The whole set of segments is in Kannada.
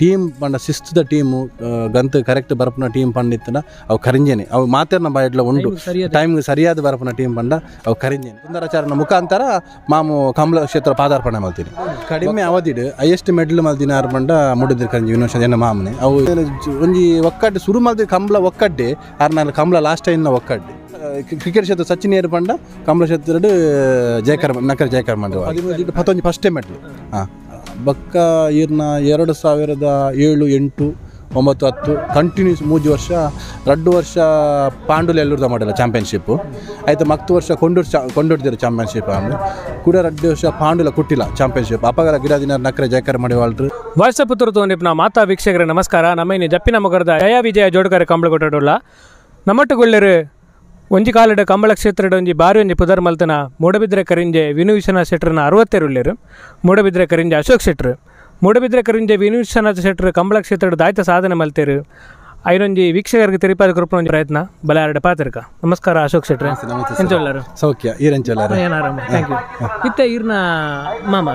ಟೀಮ್ ಪಂಡ ಶಿಸ್ತುದ ಟೀಮು ಗಂತು ಕರೆಕ್ಟ್ ಬರಪುನ ಟೀಮ್ ಪಂಡಿತ್ತನ ಅವು ಕರಿಂಜೇನೆ ಅವು ಮಾತೇರ್ನ ಬಾಯಡ್ಲ ಉಂಡು ಟೈಮ್ಗೆ ಸರಿಯಾದ ಬರಪುನ ಟೀಮ್ ಪಂಡ ಅವು ಕರಿಂಜೇನೆ ಸುಂದರಾಚಾರನ ಮುಖಾಂತರ ಮಾಮು ಕಮಲ ಕ್ಷೇತ್ರ ಪಾದಾರ್ಪಣೆ ಮಾಡ್ತೀನಿ ಕಡಿಮೆ ಅವಧಿಡ್ ಹೈಯೆಸ್ಟ್ ಮೆಡಲ್ ಮಲ್ದಿನಾರು ಪಂಡ ಮುಡಿದ್ರು ಕರಿಂಜಿ ವಿನೋಷ ಜನ ಮಾಮನೆ ಅವು ಒಂಜಿ ಒಕ್ಕಡ್ಡೆ ಶುರು ಮಲ್ದಿ ಕಂಬಳ ಒಕ್ಕಡ್ಡೆ ಆರ್ನ ಕಂಬಳ ಲಾಸ್ಟ್ ಟೈಮ್ನ ಒಕ್ಕಡ್ಡೆ ಕ್ರಿಕೆಟ್ ಕ್ಷೇತ್ರ ಸಚಿನ್ ಏರು ಪಂಡ ಕಮಲ ಕ್ಷೇತ್ರ ಜಯಕರ್ ನಕರ ಜಯಕರ್ ಮಂಡ 11 ಫಸ್ಟೇ ಮೆಡಲ್ ಬಕ್ಕ ಇರ್ನ 2007, 8, 9, 10 ಕಂಟಿನ್ಯೂಸ್ 3 ವರ್ಷ 2 ವರ್ಷ ಪಾಂಡುಲ ಎಲ್ಲೂರ್ದ ಮಾಡಲ್ಲ ಚಾಂಪಿಯನ್ಶಿಪ್ ಆಯ್ತು ಮಕ್ತು ವರ್ಷ ಕೊಂಡೊಡ್ದಿರು ಚಾಂಪಿಯನ್ಶಿಪ್ ಆಮೇಲೆ ಕೂಡ 2 ವರ್ಷ ಪಾಂಡುಲ ಕೊಟ್ಟಿಲ್ಲ ಚಾಂಪಿಯನ್ಶಿಪ್ ಅಪಗರ ಗಿಡ ದಿನ ನಕರೆ ಜಯಕರ್ ಮಾಡಿ ವಾಳ್ರು ವಾಟ್ಸಪ್ ತೋರಿತು ಮಾತಾ ವೀಕ್ಷಕರ ನಮಸ್ಕಾರ ನಮ್ಮ ಜಪ್ಪಿನ ಮಗರದ ಜಯ ವಿಜಯ ಜೋಡ್ಕರೆ ಕಂಬಳ ಕೊಟ್ಟಡುಲ್ಲ ನಮ್ಮಟ್ಟುಗೊಳ್ಳೆರು ಒಂಜಿ ಕಾಲದ ಕಂಬಳ ಕ್ಷೇತ್ರದ ಒಂಜಿ ಬಾರಿ ಒಂಜಿ ಪುದರ್ ಮಲ್ತನ ಮೂಡಬಿದ್ರೆ ಕರಿಂಜೆ ವಿನು ವಿಶ್ವನಾಥ್ ಶೆಟ್ರನ 60 ಉಳ್ಳೇರು ಮೂಡಬಿದ್ರೆ ಕರಿಂಜೆ ಅಶೋಕ್ ಶೆಟ್ರು ಮೂಡಬಿದ್ರೆ ಕರಿಂಜೆ ವಿನು ವಿಶ್ವನಾಥ್ ಶೆಟ್ರು ಕಂಬಳ ಕ್ಷೇತ್ರದ ದಾಯ್ತ ಸಾಧನೆ ಮಲ್ತೇರು ಐನೊಂಜಿ ವೀಕ್ಷಕರಿಗೆ ತಿರುಪಾದ ಕೃಪಣ ಒಂಜಿ ಪ್ರಯತ್ನ ಬಲಾರಡ ಪಾತ್ರಕ ನಮಸ್ಕಾರ ಅಶೋಕ್ ಶೆಟ್ರೆ ಎಂಚೊಳ್ಳರು ಸೌಖ್ಯ ಈರೆಂಚೊಳ್ಳರು ಏನಾರಾಮ ಥ್ಯಾಂಕ್ ಯು ಇತ್ತೆ ಈರ್ನ ಮಾಮ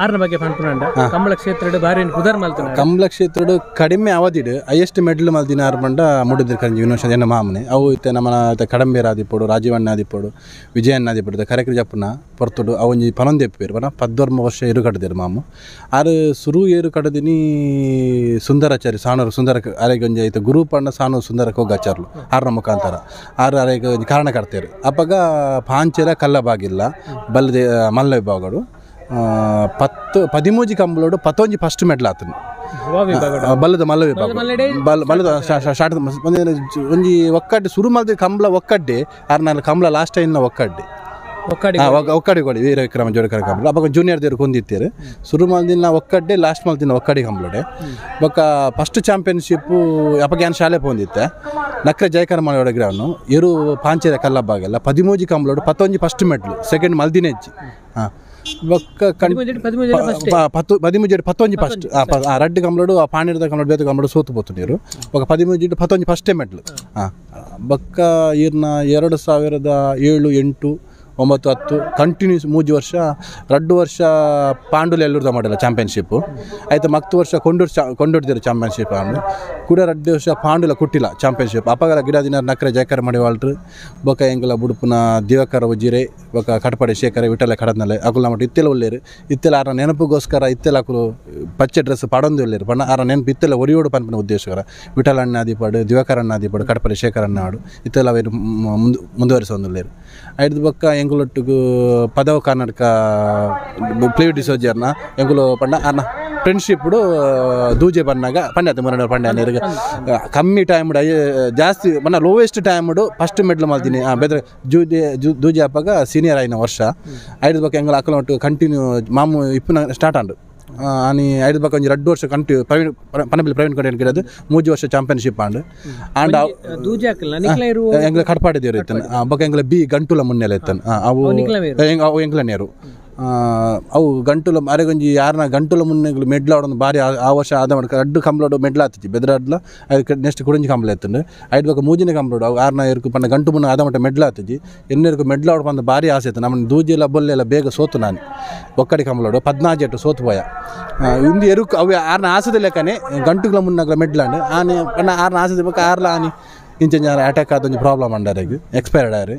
ಆರ್ನ ಬಗ್ಗೆ ಪಂಪುನಂಡ ಕಂಬಳ ಕ್ಷೇತ್ರದ ಬಾರಿ ಪುದರ್ ಮಲ್ತನ ಕಂಬಳ ಕ್ಷೇತ್ರದ ಕಡಿಮೆ ಅವಧಿಡ್ ಹೈಯೆಸ್ಟ್ ಮೆಡಲ್ ಮಲ್ದಿನಾರು ಪಂಡ ಮುಡಿದ್ರು ಕರಿಂಜಿ ವಿನೋಷ ಜನ ಮಾಮನೆ ಅವು ಇತ್ತೆ ನಮ್ಮ ಕಡಂಬೇರ ಆದಿಪ್ಪಡು ರಾಜೀವಣ್ಣ ಆದಿಪ್ಪಡು ವಿಜಯಣ್ಣ ಆದಿಪ್ಪಡು ಕರೆಕ್ರಿ ಜಪ್ಪನ ಪೊರ್ತುಡು ಅವೊಂಜಿ ಪನೊಂದೆಪ್ಪೇರು ಪನ 14 ವರ್ಷ ಏರು ಕಡ್ದೇರು ಮಾಮು ಆರು ಸುರು ಏರು ಕಡದಿನಿ ಸುಂದರಾಚಾರಿ ಸಾಣರು ಸುಂದರ ಅರೆಗೊಂಜಿ ಆಯ್ತು ಗುರು ಪಂಡ ಸಾನು ಸುಂದರಕ್ಕೆ ಹೋಗಾಚಾರ್ಲು ಆರ್ನ ಮುಖಾಂತರ ಆರು ಅರೆಗೆ ಕಾರಣ ಕಟ್ತೇರು ಅಪ್ಪಾಗ ಪಾಂಚೆರ ಕಲ್ಲ ಬಾಗಿಲ್ಲ ಬಲ್ಲದೆ ಮಲ್ಲ ವಿಭಾಗಡು 13 ಕಂಬಳೋಡು 11 ಫಸ್ಟ್ ಮೆಡಲ್ ಆತನು ಬಲ್ಲದ ಮಲ್ಲ ವಿಭಾಗ ಬಲ್ಲದ ಸ್ಟಾರ್ಟ್ ಒಂಜಿ ಒಕ್ಕಡ್ಡೆ ಶುರು ಮಾಡಿದ ಕಂಬಳ ಒಕ್ಕಡ್ಡೆ ಆರ್ನ ಕಂಬಳ ಲಾಸ್ಟ್ ಟೈಮ್ನ ಒಕ್ಕಡ್ಡೆ ಒಕ್ಕಡಿ ಕೊಡಿ ವೀರ ವಿಕ್ರಮ ಜೋಡಕರ ಕಂಬಳ ಅವಾಗ ಜೂನಿಯರ್ ದೇವ್ರು ಕೊಂದಿತ್ತೇರು ಶುರು ಮಲ್ದಿನ ಒಕ್ಕಡ್ಡೆ ಲಾಸ್ಟ್ ಮಲ್ದಿನ ಒಕ್ಕಡಿ ಕಂಬಳಡೆ ಬೊಕ್ಕ ಫಸ್ಟ್ ಚಾಂಪಿಯನ್ಶಿಪ್ಪು ಅವಾಗ ಏನು ಶಾಲೆ ಪೊಂದಿತ್ತೆ ನಕ್ರೆ ಜಯಕರ ಮಾಡಿ ಗ್ರೌಂಡು ಇರು ಪಾಂಚೆದ ಕಲ್ಲಬ್ಬಾಗೆಲ್ಲ 13 ಕಂಬಳೋಡು 11 ಫಸ್ಟ್ ಮೆಡ್ಲು ಸೆಕೆಂಡ್ ಮಲ್ದಿನ ಹೆಜ್ಜಿ ಬೊಕ್ಕ 13 ಫಸ್ಟ್ ರಡ್ಡು ಕಂಬಳೋಡು ಪಾಣಿರದ ಕಂಬಳ ಬೇತ ಕಂಬಳ ಸೋತು ಬೋತು ನೀರು ಬೊಕ್ಕ 13 ಫಸ್ಟೇ ಮೆಡ್ಲು ಬೊಕ್ಕ ಇರ್ನ 2007, 8, 9, 10 ಕಂಟಿನ್ಯೂಸ್ 3 ವರ್ಷ 2 ವರ್ಷ ಪಾಂಡುಲ ಎಲ್ಲೂರ್ದ ಮಾಡಲ್ಲ ಚಾಂಪಿಯನ್ಶಿಪ್ ಆಯ್ತು ಮಕ್ತು ವರ್ಷ ಕೊಂಡೊಡ್ದಿರು ಚಾಂಪಿಯನ್ಶಿಪ್ ಆಮೇಲೆ ಕೂಡ 2 ವರ್ಷ ಪಾಂಡುಲ ಕೊಟ್ಟಿಲ್ಲ ಚಾಂಪಿಯನ್ಶಿಪ್ ಅಪಗರ ಗಿಡ ದಿನ ನಕರೆ ಜಯಕರ್ ಮಾಡಿ ವಾಳ್ರು ಬೊಕ್ಕ ಎಂಗಲ ಬುಡುಪುನ ದಿವಕರ ಉಜಿರೆ ಬೊಕ್ಕ ಕಟಪಡೆ ಶೇಖರ ವಿಠಲ ಕಡದ್ನಲೆ ಅಕುಲ ಮಟ್ಟ ಇತ್ತೆಲ್ಲ ಒಳ್ಳೆರು ಇತ್ತೆಲ್ಲ ಆರ ನೆನಪುಗೋಸ್ಕರ ಇತ್ತೆಲ್ಲ ಅಕುಲು ಪಚ್ಚೆ ಡ್ರೆಸ್ ಪಡೊಂದು ಒಳ್ಳೆರು ಪಣ್ಣ ಆರ ನೆನಪು ಇತ್ತೆಲ್ಲ ಒರಿಯೋಡು ಪನ್ಪನ ಉದ್ದೇಶಕರ ವಿಠಲ ಅಣ್ಣ ಆದಿಪಾಡು ದಿವಕರ ಅಣ್ಣ ಆದಿಪಾಡು ಕಟಪಡೆ ಶೇಖರ ಅಣ್ಣ ಆಡು ಇತ್ತೆಲ್ಲ ಅವರು ಮುಂದುವರಿಸೊಂದುಲ್ಲೇರು ಐದು ಬೊಕ್ಕ ಎಂಗುಲೊಟ್ಟಿಗೂ ಪದವ ಕರ್ನಾಟಕ ಪ್ಲೇ ಡಿಸೋಜರ್ನ ಎಂಗುಲು ಪಂಡ ಅನ್ನ ಫ್ರೆಂಡ್ಶಿಪ್ಡು ದೂಜೆ ಬಂದಾಗ ಪಂಡ್ಯಾತ ಮುರಡ ಪಂಡ್ಯ ಕಮ್ಮಿ ಟೈಮ್ ಜಾಸ್ತಿ ಮನ್ನ ಲೋವೆಸ್ಟ್ ಟೈಮ್ಡು ಫಸ್ಟ್ ಮೆಡ್ಲ್ ಮಾಡ್ತೀನಿ ಬೇರೆ ದೂಜೆ ಹಬ್ಬಾಗ ಸೀನಿಯರ್ ಆಯ್ನ ವರ್ಷ ಐದು ಬಕ್ಕ ಎಂಗಳ ಅಕ್ಕಲ ಒಟ್ಟು ಕಂಟಿನ್ಯೂ ಮಾಮು ಇಪ್ಪನ ಸ್ಟಾರ್ಟ್ ಆಂಡು ಆನಿ ಐದು ಬಕ್ಕ ಒಂಜಿ 2 ವರ್ಷ ಕಂಟಿನ್ಯೂ ಪ್ರವೀಣ್ ಕಡೆ ಗಿಡದು 3 ವರ್ಷ ಚಾಂಪಿಯನ್ಶಿಪ್ ಆಂಡ್ ಆಂಡ್ ಎಂಗ್ಲ ಕಟ್ಪಾಡಿ ದೇವ್ರು ಇತ್ತನ ಬಕ್ಕ ಎಂಗ್ಲ ಬಿ ಗಂಟುಲ ಮುನ್ನೆಲ್ಲ ಇತ್ತನ ಅವು ಎಂಗ್ಲ ನೇರು ಅವು ಗಂಟುಲ ಅರೆಗೊಂಜಿ ಯಾರನ್ನ ಗಂಟುಲ ಮುನ್ನೆ ಮೆಡ್ಲ ಆಡೋದು ಭಾರಿ ಆ ವರ್ಷ ಆದ ಮಾಡ್ಕ 2 ಕಂಬಳೋಡು ಮೆಡ್ಲ ಆತಿತ್ತು ಬೆದರಾಡ್ಲ ಅದಕ್ಕೆ ನೆಕ್ಸ್ಟ್ ಕುಡಂಜಿ ಕಂಬಳ ಎತ್ತಂಡು ಐದು ಬಕ್ಕ 3 ಕಂಬಳೋಡು ಅವು ಆರ್ನ ಇರ್ಕು ಪಂಡ ಗಂಟು ಮುನ್ನ ಆದ ಮಟ್ಟ ಮೆಡ್ಲ ಆತಿಜಿ ಎನ್ನೆರ್ಕು ಮೆಡ್ಲ ಆಡ್ ಬಂದು ಭಾರಿ ಆಸೆ ಇತ್ತು ನಮ್ಮ ದೂಜೆಲ್ಲ ಬೊಲ್ಲೆಲ್ಲ ಬೇಗ ಸೋತು ನಾನು ಒಕ್ಕಡಿ ಕಂಬಳೋಡು 14 ಸೋತು ಪೋಯ ಇಂದು ಎರುಕು ಅವು ಆರ್ನ ಆಸದ ಲೆಕ್ಕನೆ ಗಂಟುಗಳ ಮುನ್ನಾಗಲ ಮೆಡ್ಲಾಂಡು ಆನೆ ಪಂಡ ಆರ್ನ ಆಸದ ಬಕ್ಕ ಆರ್ಲ ಆನಿ ಇಂಚ ಅಟ್ಯಾಕ್ ಆದೊಂದು ಪ್ರಾಬ್ಲಮ್ ಅಂಡಾರಿಗೆ ಎಕ್ಸ್ಪೈರ್ಡ್ ಆಯ್ರಿ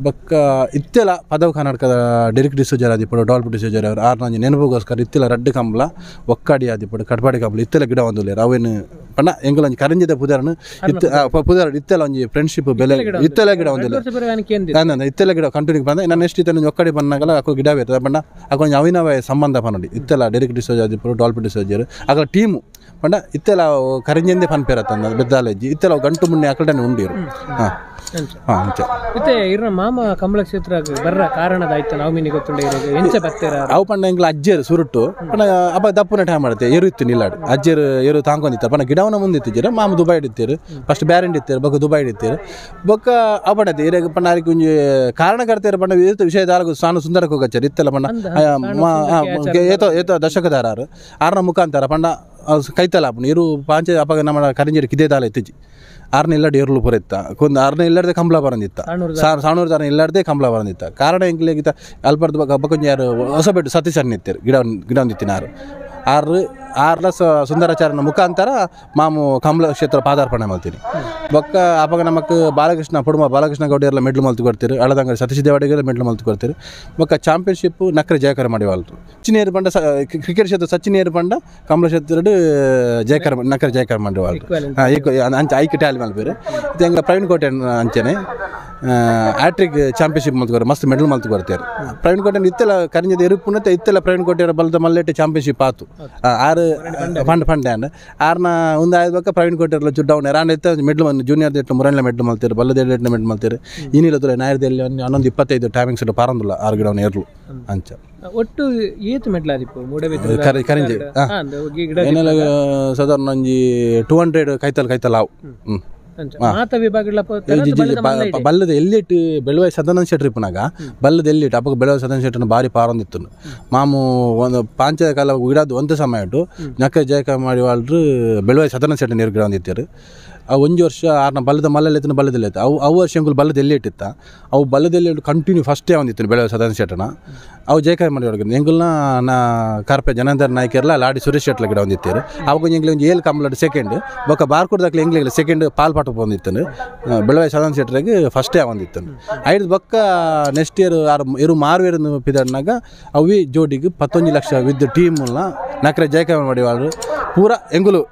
ಬಕ್ಕ ಇತ್ತೆಲ್ಲ ಪದವ ಕರ್ನಾಟಕದ ಡೆರಿಕ್ ಡಿಸೋಜರ್ ಆದಿಪಡು ಡಾಲ್ಬ್ ಡಿಸೋಜರ್ ಅವರು ಆರ್ನ ನೆನಪುಗೋಸ್ಕರ ಇತ್ತೆಲ್ಲ ರಡ್ಡು ಕಂಬಳ ಒಕ್ಕಾಡಿ ಆದಿಪಡು ಕಟ್ಪಾಡಿ ಕಂಬಳ ಇತ್ತೆಲ್ಲ ಗಿಡ ಒಂದುಲ್ಲೇರು ಅವೇನು ಪಂಡ ಎಂಗಲ ಒಂಜಿ ಕರಂಜಿದ ಪುದಾರನು ಪುದಾರ ಇತ್ತೆಲ್ಲ ಒಂಜಿ ಫ್ರೆಂಡ್ಶಿಪ್ ಬೆಲೆ ಇತ್ತೆಲ್ಲ ಗಿಡ ಒಂದಿಲ್ಲ ಇತ್ತೆಲ್ಲ ಗಿಡ ಕಂಟಿನ್ಯೂ ಬಂದ ನಾನು ನೆಕ್ಸ್ಟ್ ಇತ್ತ ಒಕ್ಕಡಿ ಬಂದಾಗಲ್ಲ ಅಕ್ಕ ಗಿಡ ಬೇರೆ ಪಂಡ ಅಕೊಂದು ಅವಿನವ ಸಂಬಂಧ ಪನೋಡಿ ಇತ್ತೆಲ್ಲ ಡೆರಿಕ್ ಡಿಸೋಜರ್ ಆದಿಪಡು ಡಾಲ್ಬ್ ಡಿಸೋಜರ್ ಆಗಲ ಟೀಮು ಪಂಡ ಇತ್ತೆಲ್ಲ ಕರಿಂಜಂದೆ ಪನ್ಪೇರತ್ತಂದ ಬೆದ್ದಾಲೆಜ್ಜಿ ಇತ್ತೆಲ್ಲ ಗಂಟು ಮುನ್ನೆ ಅಕಲ್ಟನೆ ಉಂಡಿರು ಮತ್ತೆ ಇರ್ನ ಮಾಮ ಕಂಬಳ ಕ್ಷೇತ್ರ ಬರ್ರ ಕಾರಣದಾಯ್ತು ನಾವು ಮೀನಿ ಗೊತ್ತುಂಡೆ ಎಂಚ ಬರ್ತೀರ ಅವು ಪಂಡ ಎಂಗ್ಲ ಅಜ್ಜೇರು ಸುರುಟ್ಟು ಪಂಡ ಅಪ್ಪ ದಪ್ಪುನ ಟೈಮ್ ಮಾಡುತ್ತೆ ಏರು ಇತ್ತು ನಿಲ್ಲಾಡು ಅಜ್ಜೇರು ಏರು ತಾಂಕೊಂಡಿತ್ತಾರೆ ಪಂಡ ಗಿಡವನ್ನ ಮುಂದೆ ಇತ್ತಿದ್ದೀರ ಮಾಮ ದುಬೈ ಇಡ್ತೀರು ಫಸ್ಟ್ ಬ್ಯಾರೆಂಡ್ ಇತ್ತೀರು ಬೊಕ್ಕ ದುಬೈ ಇಡ್ತೀರು ಬೊಕ್ಕ ಅಪಡತ್ತೆ ಇರಾಗ ಪಂಡ ಅದಕ್ಕೆ ಒಂಜಿ ಕಾರಣ ಕರ್ತೀರ ಪಂಡ ಇತ್ತು ವಿಷಯದಾಲ ಸಾನು ಸುಂದರಕ್ಕೆ ಹೋಗಚ್ಚಾರ ಇತ್ತೆಲ್ಲ ಪಂಡ ಏತೋ ದಶಕದಾರರು ಆರ್ನ ಮುಖಾಂತರ ಪಂಡ ಕೈತಲ್ಲ ಅಪ್ಪನ ಇರು ಪಾಂಚೆ ಅಪ್ಪಾಗ ನಮ್ಮ ಕರಿಂಜೇರಿ ಕಿದೇ ದಾಲ ಇತ್ತಿಜಿ ಆರ್ನ ಇಲ್ಲಾಡು ಏರ್ಲು ಪೊರೆತ್ತ ಕೊಂದು ಆರ್ನ ಇಲ್ಲಾರ್ದೆ ಕಂಬಳ ಬರಂದಿತ್ತ ಸಾಣೂರು ಆರ್ನ ಇಲ್ಲಾರ್ದೆ ಕಂಬಳ ಬರಂದಿತ್ತ ಕಾರಣ ಎಂಗ್ಲೇಗಿತ್ತ ಅಲ್ಪರ್ದ ಬಕ್ಕ ಕೊಂಚ ಯಾರು ಹೊಸ ಬೆಟ್ಟು ಸತೀಶ್ ನಿತ್ತಾರೆ ಗಿಡ ಒಂದಿತ್ತಿನಾರು ಆರು ಆರ್ಲ ಸುಂದರಾಚಾರ್ಯನ ಮುಖಾಂತರ ಮಾಮು ಕಂಬಳ ಕ್ಷೇತ್ರ ಪಾದಾರ್ಪಣೆ ಮಾಡ್ತೀನಿ ಬೊಕ್ಕ ಅವಾಗ ನಮಕ್ ಬಾಲಕೃಷ್ಣ ಗೌಡಿಯರ್ಲ ಮೆಡ್ಲು ಮಲ್ತು ಕೊಡ್ತೀರಿ ಅಳದಂಗ ಸತೀಶ್ ದೇವಾಡಿಗೆಲ್ಲ ಮೆಡ್ಲು ಮಲ್ತು ಕೊಡ್ತೀರಿ ಬೊಕ್ಕ ಚಾಂಪಿಯನ್ಶಿಪ್ ನಕ್ರೆ ಜಯಕರ ಮಾಡಿ ವಾಲ್ರು ಸಚಿನೇರು ಬಂಡ ಕ್ರಿಕೆಟ್ ಕ್ಷೇತ್ರ ಸಚಿನೇರು ಬಂಡ ಕಂಬಳ ಕ್ಷೇತ್ರ ನಕ್ರೆ ಜಯಕರ ಮಾಡಿ ವಾಲ್ರು ಅಂಚ ಐಕ್ ಟ್ಯಾಲಿ ಮಲ್ಪೇರು ಇದು ಹೆಂಗ ಪ್ರವೀಣ್ ಕೋಟೆ ಅಂಚೆನೆ ಆಟ್ರಿಕ್ ಚಾಂಪಿಯನ್ಶಿಪ್ ಮಲ್ತು ಮಸ್ತ್ ಮೆಡಲ್ ಮಲ್ತು ಕೊಡ್ತಾರೆ ಪ್ರವೀಣ್ ಕೋಟೆ ಇತ್ತೆಲ್ಲ ಕರಿಂಜದ ಎರುಪುನತ್ತೆ ಇತ್ತೆಲ್ಲ ಪ್ರವೀಣ್ ಕೋಟೆಯರ ಬಲದ ಮಲ್ಲೆಟ್ಟೆ ಚಾಂಪಿಯನ್ಶಿಪ್ ಆತು ಆರು ಫಂಡ್ ಆ್ಯಂಡ್ ಆರ್ನ ಒಂದು ಆಯ್ಬೇಕು ಪ್ರವೀಣ್ ಕೋಟೆಯರ್ಲ ಡೌನ್ ರಾನ್ ಇತ್ತ ಮೆಡ್ಲ್ ಜೂನಿಯರ್ ಎಟ್ಟು ಮುರಣ್ಣ ಮೆಡ್ಲ್ ಮಲ್ತಾರೆ ಬಲ್ಲದ ಎಟ್ಟು ಮೆಡ್ಲ್ ಮಲ್ತಾರೆ ಇನ್ನಿಲ್ಲ ದೂರ ನಾಯರದಲ್ಲಿ 11:25 ಟೈಮಿಂಗ್ಸ್ ಪಾರಂದಿಲ್ಲ 6 ಗಿಡ ಏರ್ಲು ಅಂಚ ಒಟ್ಟು ಏತ್ ಮೆಡ್ಲ್ ಆದಿಪ್ಪು ಕರಿಂಜೆ ಏನೆಲ್ಲ ಸಾಧಾರಣ ಒಂಜಿ 200 ಕೈತಲ್ ಆವು ಬಲ್ಲದ ಎಲ್ಲಿಟ್ಟು ಬೆಳವಾಯಿ ಸದಾನಂದ ಶೆಟ್ಟಿ ಇಪ್ಪನಾಗ ಬಲ್ಲದ ಎಲ್ಲಿಟ್ಟು ಅಪ್ಪ ಬೆಳವಾಯಿ ಸದಾನಂದ ಶೆಟ್ಟಿನ ಭಾರಿ ಪಾರೊಂದಿತ್ತು ಮಾಮು ಒಂದು ಪಾಂಚ ಕಾಲ ಗಿಡದ ಒಂದು ಸಮಯ ಇಟ್ಟು ನಕ್ಕ ಜಯಕ ಮಾಡಿ ವಾಳ್ರು ಬೆಳವಾಯಿ ಸದಾನಂದ ಶೆಟ್ಟಿ ನೀರು ಗಿಡ ಹೊಂದಿತ್ತಾರೆ ಅವು 1 ವರ್ಷ ಆರ್ನ ಬಲ್ಲದ ಮಲ್ಲಲ್ಲಿ ಬಲ್ಲದಲ್ಲಿ ಇತ್ತು ಅವು ವರ್ಷ ಅಂಕುಲ್ ಬಲ್ಲದಲ್ಲಿ ಇಟ್ಟಿತ್ತ ಅವು ಬಲ್ಲದಲ್ಲಿ ಕಂಟಿನ್ಯೂ ಫಸ್ಟೇ ಹೊಂದಿತ್ತು ಬೆಳವಾಯಿ ಸದಾನಂದ ಶೆಟ್ಟನ ಅವು ಜಯಕಾಯ ಮಾಡಿ ಹೊರಗೆ ಎಂಗುಲ್ನ ನಾ ಕಾರ್ಪೆ ಜನಾರ್ದನ ನಾಯ್ಕರ್ಲ ಲಾಡಿ ಸುರೇಶ್ ಶೆಟ್ಲ ಗಿಡ ಹೊಂದಿತ್ತಾರೆ ಅವಾಗ ಎಂಗ್ಲಿ ಒಂದು 7 ಕಂಬಳ ಸೆಕೆಂಡ್ ಬೊಕ್ಕ ಬಾರ್ಕೂಡ್ದಾಕ್ಲೆ ಎಂಗ್ಲಿಲ್ಲ ಸೆಕೆಂಡ್ ಪಾಲ್ಪಾಟ ಬಂದಿತ್ತು ಬೆಳವಾಯಿ ಸದಾನಂದ ಶೆಟ್ಟರಿಗೆ ಫಸ್ಟೇ ಹೊಂದಿತ್ತು ಐದು ಬೊಕ್ಕ ನೆಕ್ಸ್ಟ್ ಇಯರ್ ಮಾರುವೇರು ಪಿದಡ್ನಾಗ ಅವು ಜೋಡಿಗೆ 11 ಲಕ್ಷ ವಿದ್ ಟೀಮ್ನ ನಕ್ರೆ ಜಯಕಾಯ ಮಾಡಿ వాళ్ళు ಪೂರ ಎಂಗುಲು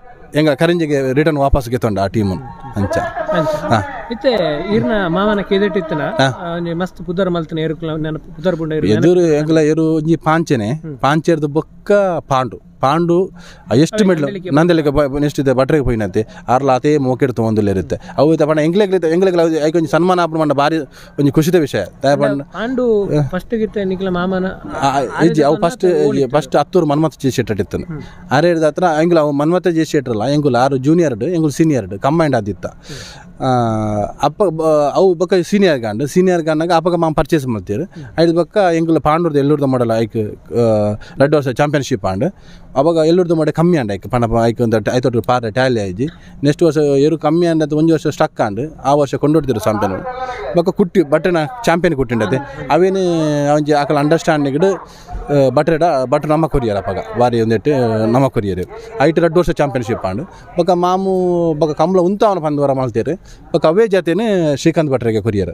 ಎಂಗ ಕರಿಂಜಿಗೆ ರಿಟರ್ನ್ ವಾಪಸ್ ಗೆತ್ತೊಂಡ ಆ ಟೀಮ್ ಅಂಚ ಇತ್ತೆ ಇರ್ನ ಮಾವನ ಕೇದಿಟ್ಟಿತ್ತನ ಮಸ್ತ್ ಪುದರ್ ಮಲ್ತನ ಏರುಕಲ ನೆನಪು ಪುದರ್ ಬುಂಡ ಎದುರು ಎಂಗಲ ಏರು ಒಂಜಿ ಪಾಂಚೆರ್ದು ಬೊಕ್ಕ ಪಾಂಡು ಎಷ್ಟು ಮೆಡ್ಲು ನಂದೆಲ್ಲಿಗೆ ನೆಕ್ಸ್ಟ್ ಇದೆ ಬಟ್ರೆಗೆ ಹೋಯ್ನಂತೆ ಆರ್ಲ ಅದೇ ಮೋಕೆಡ್ ತೊಗೊಂದಿಲ್ಲ ಇರುತ್ತೆ ಅವು ಪಣ ಎಂಗ್ಲೆಗ್ಲ ಐಕೊಂಜಿ ಸನ್ಮಾನ ಆಪಣ ಮಂಡ ಭಾರಿ ಒಂಜಿ ಖುಷಿದ ವಿಷಯ ಪಾಂಡು ಫಸ್ಟ್ ಗಿತ್ತ ನಿಕ್ಲ ಮಾಮನ ಅವು ಫಸ್ಟ್ ಹತ್ತೂರು ಮನ್ಮಥ ಜಿ ಶೆಟ್ ಇತ್ತು ಆರೆ ಹತ್ರ ಎಂಗ್ಲ ಅವು ಮನ್ಮಥ ಜಿ ಶೆಟ್ರಲ್ಲ ಎಂಗುಲ್ 6 ಜೂನಿಯರ್ ಎಂಗುಲ್ ಸೀನಿಯರ್ ಕಂಬೈಂಡ್ ಆದಿತ್ತ ಅಪ್ಪ ಅವು ಬೊಕ್ಕ ಸೀನಿಯರ್ ಗಾಂಡಾಗ ಅಪ್ಪಗ ಮಾಮ ಪರ್ಚೇಸ್ ಮಾಡ್ತೀರಿ ಐದು ಬೊಕ್ಕ ಎಂಗುಲ ಪಾಂಡೂರ್ದು ಎಲ್ಲೂರ್ದು ಮಾಡಲ್ಲ ಐಕ್ 2 ವರ್ಷ ಚಾಂಪಿಯನ್ಶಿಪ್ ಆಂಡ್ ಅವಾಗ ಎಲ್ಲೂರ್ದು ಮಾಡಿ ಕಮ್ಮಿ ಆಂಡ್ ಐಕ್ ಪಣ ಐಕ್ ಒಂದು 5 ಪಾರ ಟ್ಯಾಲಿ ಆಯ್ಜಿ ನೆಕ್ಸ್ಟ್ ವರ್ಷ ಏರು ಕಮ್ಮಿ ಆಂಡ್ ಅದು 1 ವರ್ಷ ಸ್ಟಕ್ ಆಂಡ್ ಆ ವರ್ಷ ಕೊಂಡೊಡ್ತಿರು ಚಾಂಪಿಯನ್ ಬೊಕ್ಕ ಕುಟ್ಟಿ ಬಟ್ಟೆನ ಚಾಂಪಿಯನ್ ಕುಟ್ಟಿಂಡತೆ ಅವೇನು ಅವನ್ಜಿ ಆಕಲ ಅಂಡರ್ಸ್ಟ್ಯಾಂಡಿಂಗ್ ಬಟ್ ನಮ್ಮ ಕೊರಿಯರ್ ಅಪ್ಪಗ ಬಾರಿ ಒಂದೆಟ್ಟು ನಮ್ಮ ಕೊರಿಯರ್ ಐಟ್ 2 ವರ್ಷ ಚಾಂಪಿಯನ್ಶಿಪ್ ಆಂಡ್ ಬೊಕ್ಕ ಮಾಮು ಬೊಕ್ಕ ಕಂಬಳ ಉಂತವನ ಪಂದ್ವರ ಮಾಡ್ತೀರಿ ಬೊಕ್ಕ ಅವೇ ಜಾತಿನೇ ಶ್ರೀಕಾಂತ್ ಭಟ್ರಿಗೆ ಕೊರಿಯರ್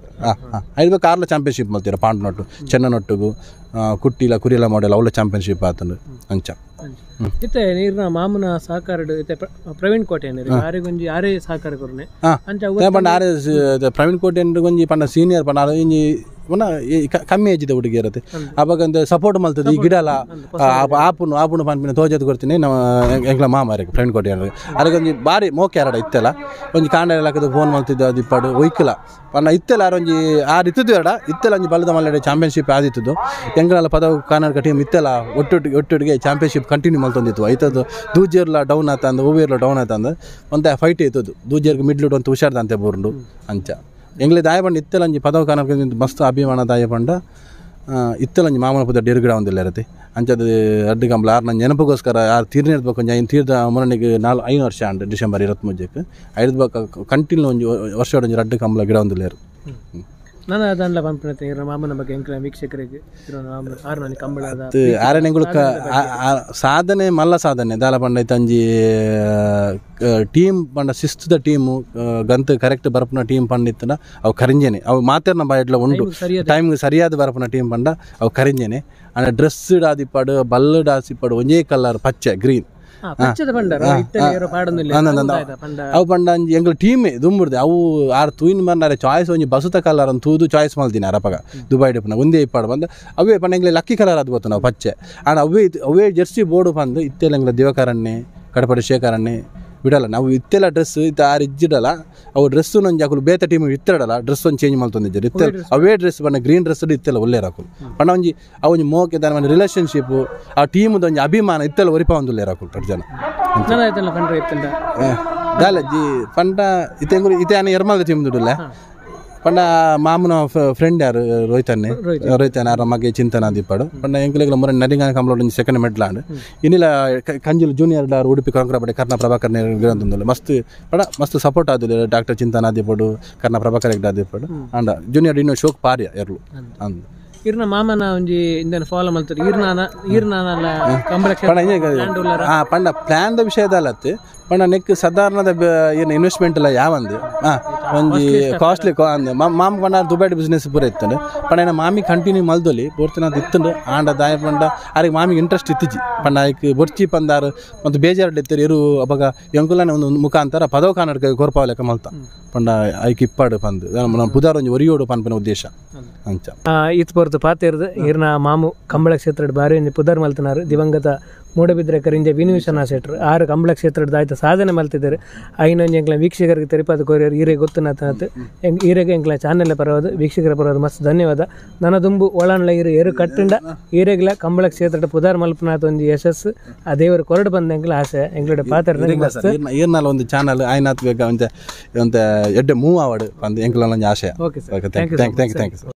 ಐದು ಬೊಕ್ಕ 6 ಚಾಂಪಿಯನ್ಶಿಪ್ ಮಾಡ್ತೀರ ಪಾಂಡು ನೊಟ್ಟು ಚೆನ್ನ ನೊಟ್ಟುಗು ಕುಟ್ಟಿಲ ಕುರಿಯಲ ಮಾಡೆಲ್ ಅವಳ ಚಾಂಪಿಯನ್ಶಿಪ್ ಆತಂದು ಅಂಚ ಇತ್ತೆ ನೀರ್ನ ಮಾಮನ ಸಹಕಾರ ಇತ್ತೆ ಪ್ರವೀಣ್ ಕೋಟೆ ಆರೆಗೊಂಜಿ ಆರೆ ಸಹಕಾರ ಕೊರ್ನೆ ಅಂಚ ಪಂಡ ಆರೆ ಪ್ರವೀಣ್ ಕೋಟೆ ಗೊಂಜಿ ಪಂಡ ಸೀನಿಯರ್ ಪಂಡ ಇಂಜಿ ಕಮ್ಮಿ ಏಜಿದ ಹುಡುಗಿ ಇರುತ್ತೆ ಅವಾಗ ಸಪೋರ್ಟ್ ಮಾಡ್ತದೆ ಈ ಗಿಡ ಅಲ್ಲ ಆಪುನು ಪಂಪಿನ ತೋಜದ್ ಕೊಡ್ತೀನಿ ನಮ್ಮ ಎಂಗ್ಲ ಮಾಮಾರಿಗೆ ಫ್ರೆಂಡ್ ಕೊಟ್ಟಿ ಅದಕ್ಕೊಂದು ಭಾರಿ ಮೋಕೆ ಯಾರಡ ಇತ್ತೆಲ್ಲ ಒಂಜಿ ಕಾಂಡ ಹಾಕಿದ್ದು ಫೋನ್ ಮಾಡ್ತಿದ್ದ ಅದು ಇಪ್ಪಡು ಒಯ್ಕಲ ಪಣ್ಣ ಇತ್ತೆಲ್ಲ ಒಂಜಿ ಆರು ಇತ್ತಿದ್ದು ಎರಡ ಇತ್ತೆಲ್ಲ ಒಂಜಿ ಬಲದ ಮಲ್ಲೆಡೆ ಚಾಂಪಿಯನ್ಶಿಪ್ ಆದಿತ್ತು ಎಂಗ್ಲೆಲ್ಲ ಪದವು ಕರ್ನಾಟಕ ಟೀಮ್ ಇತ್ತೆಲ್ಲ ಒಟ್ಟೊಟ್ಟಿಗೆ ಚಾಂಪಿಯನ್ಶಿಪ್ ಕಂಟಿನ್ಯೂ ಮಾಡ್ತಂದಿತ್ತು ಐತದ್ದು ದೂಜಿಯರ್ಲ ಡೌನ್ ಆತಂದು ಓವಿಯರ್ಲ ಡೌನ್ ಆತಂದು ಒಂತ ಫೈಟ್ ಇತ್ತದು ದೂಜಿಯರ್ಗೆ ಮಿಡ್ಲುಡ್ ಅಂತ ಹುಷಾರ್ದಂತೆ ಬೋರ್ಡು ಅಂಚ ಎಂಗ್ಲೆ ದಾಯ ಪಂಡ ಇತ್ತೆಲಂಜಿ ಪದವ ಕರ್ನಾಟಕ ಮಸ್ತ್ ಅಭಿಮಾನ ದಾಯ ಪಂಡ ಇತ್ತೆಲಂಜಿ ಮಾಮನ ಪುದ ಡೆರ್ಗಿಡ ಒಂದಿಲ್ಲ ಇರತ್ತೆ ಅಂಚದು ಅಡ್ಡಿ ಕಂಬಳ ಆರು ನನ್ನ ನೆನಪಿಗೋಸ್ಕರ ಯಾರು ತೀರ್ನ ಇರ್ಬೇಕು ಒಂದು ತೀರ್ದ ಮೊನ್ನೆಗೆ 5 ವರ್ಷ ಅಂಡ್ ಡಿಸೆಂಬರ್ 23ಕ್ಕೆ 5 ಬಕ್ಕ ಕಂಟಿನ್ಯೂ ಒಂದು ವರ್ಷ ಒಂಜಿ ಅಡ್ಡಿ ಕಂಬಳ ಗಿಡ ಒಂದಿಲ್ಲ ಇರು ನಾನು ಅದನ್ನೆಲ್ಲ ಪಂಪನತೆ ಮಾಮನ ಬಗ್ಗೆ ಎಂಕ್ಲ ವೀಕ್ಷಕರಿಗೆ ಕಂಬಳ ಆರನೆಗಳು ಸಾಧನೆ ಮಲ್ಲ ಸಾಧನೆ ದಾಲ ಪಂಡ ತಂಜಿ ಟೀಮ್ ಪಂಡ ಶಿಸ್ತದ ಟೀಮು ಗಂತ ಕರೆಕ್ಟ್ ಬರಪನ ಟೀಮ್ ಪಂಡಿತ್ತನ ಅವು ಕರಿಂಜೇನೆ ಅವು ಮಾತೇರ್ನ ಬಾಯಿಡ್ಲ ಉಂಟು ಟೈಮ್ಗೆ ಸರಿಯಾದ ಬರಪನ ಟೀಮ್ ಪಂಡ ಅವು ಕರಿಂಜೇನೆ ಅಂದ್ರೆ ಡ್ರೆಸ್ ಡಾದಿಪ್ಪಾಡು ಬಲ್ಲು ಡಾಸಿಪ್ಪಾಡು ಒಂಜೇ ಕಲರ್ ಪಚ್ಚೆ ಗ್ರೀನ್ ಅವು ಪಂಡ ಎಂಗ್ಲ ಟೀಮೇ ದುಂಬುಡ್ದೆ ಅವು 6 ತೂಯಿನ ಬಂದಾರೆ ಚಾಯ್ಸ್ ಒಂಜಿ ಬಸುತ ಕಲರ್ ಅಂತ ತೂದು ಚಾಯ್ಸ್ ಮಾಡ್ತೀನಿ ಅರಪಗ ದುಬೈ ಡಿಪ್ನ ಒಂದೇ ಇಪ್ಪಾಡು ಬಂದು ಅವೇ ಪಂಡ ಎಂಗ್ಲೆ ಲಕ್ಕಿ ಕಲರ್ ಅದು ಗೊತ್ತು ನಾವು ಪಚ್ಚೆ ಆ್ಯಂಡ್ ಅವೇ ಜರ್ಸಿ ಬೋರ್ಡು ಬಂದು ಇತ್ತೆಲ್ಲ ಎಂಗ್ಲ ದಿವಕರಣ್ಣೆ ಕಡಪಡಿ ಶೇಖರಣ್ಣೆ ಬಿಡಲ್ಲ ನಾವು ಇತ್ತೆಲ್ಲ ಡ್ರೆಸ್ ಇತ್ತು ಆರು ಇಜ್ಜಿಡಲ್ಲ ಅವು ಡ್ರೆಸ್ಸು ನಂಜಿ ಹಾಕಲು ಬೇತ ಟೀಮ್ ಇತ್ತಿಡಲ್ಲ ಡ್ರೆಸ್ ಒಂದು ಚೇಂಜ್ ಮಾಡ್ತಂದಿದ್ದಾರೆ ಇತ್ತೆಲ್ಲ ಅವೇ ಡ್ರೆಸ್ ಬಣ್ಣ ಗ್ರೀನ್ ಡ್ರೆಸ್ ಇತ್ತೆಲ್ಲ ಒಳ್ಳೆ ಹಾಕಲು ಪಣ್ಣ ಒಂಜಿ ಅವೊಂಜಿ ಮೋಕೆ ದಾನ ರಿಲೇಷನ್ಶಿಪ್ ಆ ಟೀಮ್ದು ಒಂಜಿ ಅಭಿಮಾನ ಇತ್ತೆಲ್ಲ ಒರಿಪ ಒಂದು ಒಳ್ಳೆ ಹಾಕಲು 2 ಜನ ದಾಲ ಜಿ ಪಂಡ ಇತ್ತೆ ಎರ್ಮಲ್ದ ಟೀಮ್ ದುಡ್ಡಲ್ಲ ಪಂಡ ಮಾಮನ ಫ್ರೆಂಡ್ ಯಾರು ರೋಹಿತನ್ನೇ ಆರ ಮಗೆ ಚಿಂತನ ದಿಪ್ಪಾಡು ಪಂಡ ಎಂಕ್ಲೆಗ್ಲ ಮುರ ನರಿಂಗಾನ ಕಂಬಳ ಸೆಕೆಂಡ್ ಮೆಡ್ಲಾಂಡ್ ಇನ್ನಿಲ್ಲ ಕಂಜಿಲ್ ಜೂನಿಯರ್ ಡಾರ್ ಉಡುಪಿ ಕಾಂಕ್ರಾಪಡೆ ಕರ್ಣ ಪ್ರಭಾಕರ್ ಗಿರಂತಂದಲ್ಲ ಮಸ್ತ್ ಸಪೋರ್ಟ್ ಆದಿಲ್ಲ ಡಾಕ್ಟರ್ ಚಿಂತನ ಆದಿಪ್ಪಡು ಕರ್ಣ ಪ್ರಭಾಕರ್ ಆದಿಪ್ಪಡು ಅಂಡ ಜೂನಿಯರ್ ಇನ್ನೂ ಶೋಕ್ ಪಾರ್ಯ ಎರ್ಲು ಅಂದ್ ಇರ್ನ ಮಾಮನ ಒಂಜಿ ಇಂದನ ಫಾಲೋ ಮಾಡ್ತಾರೆ ಈರ್ನಾನಲ್ಲ ಕಂಬಳ ಪಂಡ ಪ್ಲಾನ್ದ ವಿಷಯದಲ್ಲತ್ತೆ ಪಂಡ ನೆಕ್ ಸಾಧಾರಣದ ಏನು ಇನ್ವೆಸ್ಟ್ಮೆಂಟ್ ಎಲ್ಲ ಯಾವಂದು ಒಂಜಿ ಕಾಸ್ಟ್ಲಿ ಅಂದ ಮಾಮ ಪಂಡ ದುಬೈ ಬಿಸ್ನೆಸ್ ಪೂರ ಇತ್ತಂಡು ಪಂಡ ಮಾಮಿ ಕಂಟಿನ್ಯೂ ಮಲ್ದೊಲಿ ಬೋರ್ತಿನ ಇತ್ತಂಡು ಆಂಡ ದಾಯ ಪಂಡ ಅದಕ್ಕೆ ಮಾಮಿಗೆ ಇಂಟ್ರೆಸ್ಟ್ ಇತ್ತಿಜಿ ಪಂಡ ಅದಕ್ಕೆ ಬೊರ್ಚಿ ಪಂದಾರು ಮತ್ತು ಬೇಜಾರು ಇತ್ತರು ಇರು ಅವಾಗ ಎಂಕುಲನೆ ಒಂದು ಮುಖಾಂತರ ಪದವ ಕಾನಡ್ಕ ಗೋರ್ಪಾವ ಲೆಕ್ಕ ಮಲ್ತ ಪಂಡ ಐಕ್ ಇಪ್ಪಾಡು ಪಂದು ನಮ್ಮ ಪುದಾರ ಒಂಜಿ ಒರಿಯೋಡು ಪನ್ಪನ ಉದ್ದೇಶ ಅಂಚ ಈತ್ ಪೊರ್ತು ಪಾತಿರ್ದು ಇರ್ನ ಮಾಮು ಕಂಬಳ ಕ್ಷೇತ್ರ ಬಾರಿ ಒಂಜಿ ಪುದಾರ್ ಮಲ್ತನಾರು ದಿವಂಗತ ಮೂಡಬಿದ್ರೆ ಕರಿಂಜೆ ವಿನೂಷಣ ಸೆಟ್ರು 6 ಕಂಬಳ ಕ್ಷೇತ್ರದ ಆಯ್ತು ಸಾಧನೆ ಮಲ್ತಿದ್ದಾರೆ ಐನೊಂಜಿ ಎಂಕ್ಲ ವೀಕ್ಷಕರಿಗೆ ತೆರಿಪಾದ ಕೋರಿಯರು ಈರೆ ಗೊತ್ತುನತ ಈರೆಗೆ ಎಂಕ್ಲ ಚಾನೆಲ್ ಪರವಾದ ವೀಕ್ಷಕರ ಪರವಾದ ಮಸ್ತ್ ಧನ್ಯವಾದ ನನ್ನ ದುಂಬು ಒಳನ್ಲ ಇರು ಕಟ್ಟಿಂಡ ಈರೆಗ್ಲ ಕಂಬಳ ಕ್ಷೇತ್ರದ ಪುದಾರ್ ಮಲ್ಪನಾಥ ಒಂದು ಯಶಸ್ಸು ಆ ದೇವರು ಕೊರಡು ಬಂದ ಎಂಕ್ಲ ಆಸೆ ಎಂಕ್ಲಡೆ ಪಾತ್ರ ಈರ್ನಾಲ ಒಂದು ಚಾನಲ್ ಆಯ್ನಾತ್ ಬೇಕ ಒಂದು ಎಡ್ಡೆ ಮೂವ್ ಆವಡು ಅಂದ್ ಎಂಕ್ಲ ಆಸೆ. Okay sir, thank you.